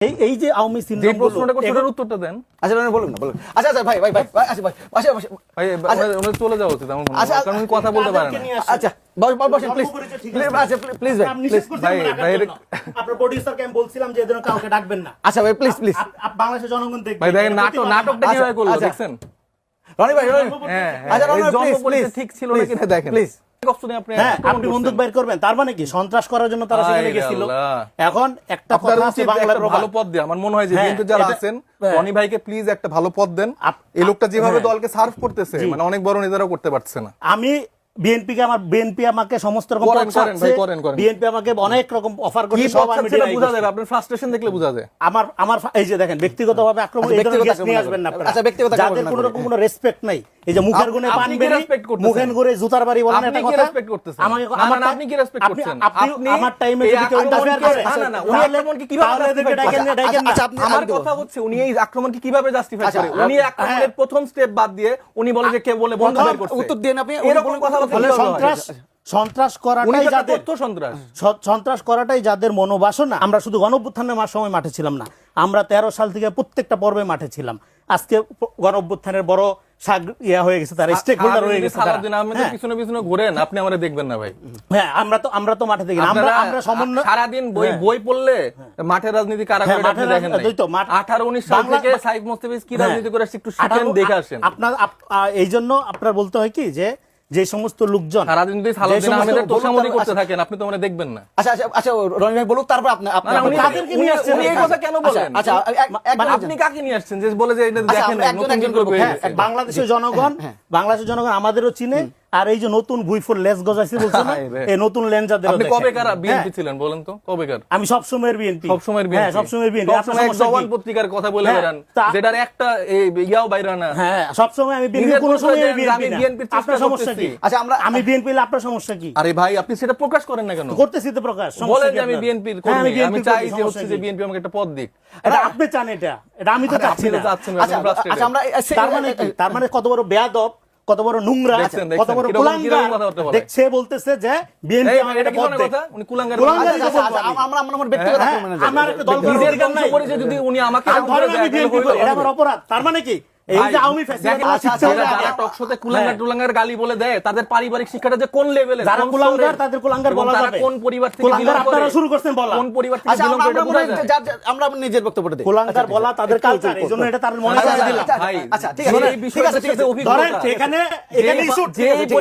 এই যে আওয়ামী সিনড্রোম প্রশ্নটা করছেন এর উত্তরটা দেন। আচ্ছা না বলুন না বলুন। আচ্ছা আচ্ছা ভাই আচ্ছা ভাই ওনার চলে যাওয়া উচিত আমার মনে হয়, কারণ উনি কথা বলতে পারেন না। আচ্ছা বসেন প্লিজ আচ্ছা প্লিজ ভাই আপনার প্রোডিউসারকে আমি বলছিলাম যে এদের কাউকে ডাকবেন না। আচ্ছা ভাই প্লিজ বাংলাদেশের জনগণ দেখবে ভাই দেখেন নাটকটা কিভাবে করলো দেখছেন? রনি ভাই হ্যাঁ আচ্ছা রনি প্লিজ ঠিক ছিল না কিনা দেখেন প্লিজ। আপনি বন্দুক বাইর করবেন, তার মানে কি সন্ত্রাস করার জন্য তারা সেখানে গেছিল। এখন একটা কথা আছে বাংলার ভালো পদ দিয়ে আমার মনে হয় যে বিএনপি যারা আছেন রনি ভাইকে প্লিজ একটা ভালো পদ দেন। এই লোকটা যেভাবে দলকে সার্ভ করতেছে মানে অনেক বড় নেতারাও করতে পারছে না। আমি বিএনপি আমাকে সমস্ত রকম বিএনপি আমাকে অনেক রকম অফার করছে, সব আমি বুঝা যাবে, আপনার ফ্রাস্ট্রেশন দেখলে বুঝা যায়। আমার এই যে দেখেন ব্যক্তিগতভাবে আক্রমণ এই ধরনের কেস নিয়ে আসবেন না আপনারা। আচ্ছা ব্যক্তিগত যাদের কোনো রকম কোনো রেসপেক্ট নাই, এই যে মুখের গুণে পান বেরি মুখের গুণে জুতার বাড়ি বলেন একটা কথা। রেসপেক্ট করতেছেন আমাকে আপনি কি রেসপেক্ট করছেন? আপনি আমার টাইমে যদি কেউ ইন্টারফেয়ার করে না না উনি আক্রমণকে কিভাবে ডাকেন না। আমার কথা হচ্ছে উনি এই আক্রমণকে কিভাবে জাস্টিফাই করে? উনি আক্রমণের প্রথম স্টেপ বাদ দিয়ে উনি বলে যে কে বলে বন্ধ বের করছে। উত্তর দেন আপনি। এরকম কথা বলে সন্ত্রাস করাটাই যাদের মনোবাসনা। আমরা শুধু গণঅভ্যুত্থানের সময় মাঠে ছিলাম না, আমরা 13 সাল থেকে প্রত্যেকটা পর্বে মাঠে ছিলাম। আজকে গণঅভ্যুত্থানের বড় হয়ে গেছে, তারা স্টেক হোল্ডার হয়ে গেছে। সারাদিন আমাদের পিছনে পিছনে ঘুরেন, আপনি আমাদের দেখবেন না ভাই। হ্যাঁ আমরা তো মাঠে দেখি, আমরা সমন্বয় সারাদিন বই পড়লে মাঠের রাজনীতি কারা করে আপনি দেখেন না। 18-19 সাল থেকে সাইফ মোস্তাফিজ কি রাজনীতি করে একটু শিখেন, দেখে আসেন। আপনার এই জন্য আপনার বলতে হয় কি যে সমস্ত লোকজন সারাদিন যদি সালাউদ্দিন আহমেদের তোষামোদি করতে থাকেন আপনি তো মানে দেখবেন না। আচ্ছা রনি ভাই বলুন, তারপর আপনি উনি এই কথা কেন বলেন? আচ্ছা আপনি কাকে নিয়ে আসছেন যে বলে যে এটা দেখেন নতুন করে বাংলাদেশের জনগণ আমাদেরও চিনে। আর এই যে নতুন ভুইফুল লেজ গজাইছে বলছেন, এই নতুন লেঞ্জাদের আপনি কবে কারা বিএনপি ছিলেন বলেন তো? কবে কার? আমি সব সময়ের বিএনপি, সবসময়ের বিএনপি। আপনারা এক জওয়ান পত্রিকার কথা বলে বেরান, যেটার একটা ইয়াও বাইরা না। হ্যাঁ সব সময় আমি বিএনপি, কোন সময় বিএনপি। আপনার সমস্যা কি? আচ্ছা আমি বিএনপি, আপনার সমস্যা কি? আরে ভাই আপনি সেটা প্রকাশ করেন না কেন? করতেছি তো প্রকাশ। বলেন যে আমি বিএনপির কর্মী, আমি চাই যে হচ্ছে যে বিএনপি আমাকে একটা পদ দিক। এটা আপনি চান, এটা আমি তো চাচ্ছি না। আচ্ছা আমরা তার মানে কত বড় বেয়াদব, কত বড় নোংরা, কত বড় কুলাঙ্গার দেখছে বলতেছে যে বিএনপি আমাকে একটা পদ দেয়। উনি কুলাঙ্গার। আমরা ব্যক্তিগত আমার একটা দল নিজের কাম করে যে যদি উনি আমাকে এটা আমার অপরাধ। তার মানে কি এই যে আওয়ামী যারা টক শোতে কুলাঙ্গার টুলাঙ্গার গালি বলে দেয় তাদের পারিবারিক শিক্ষাটা যে কোন লেভেলে, যারা কুলাঙ্গার তাদের কুলাঙ্গার বলা যাবে, কোন পরিবার থেকে বিলং করে, আপনারা শুরু করছেন বলা, কোন পরিবার থেকে বিলং করে এটা বোঝা যায়। আমরা নিজের বক্তব্যটা দেই। কুলাঙ্গার বলা তাদের কালচার, এইজন্য এটা তার মনে করে দিলাম। ভাই আচ্ছা ঠিক আছে, এই বিষয়টা থেকে ধরেন এখানে ইস্যু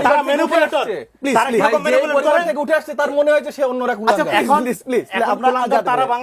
তারা ম্যানিপুলেটর, প্লিজ তারা ম্যানিপুলেটর থেকে উঠে আসছে, তার মনে হয় যে সে অন্যরা কুলাঙ্গার। এখন প্লিজ আপনারা তারা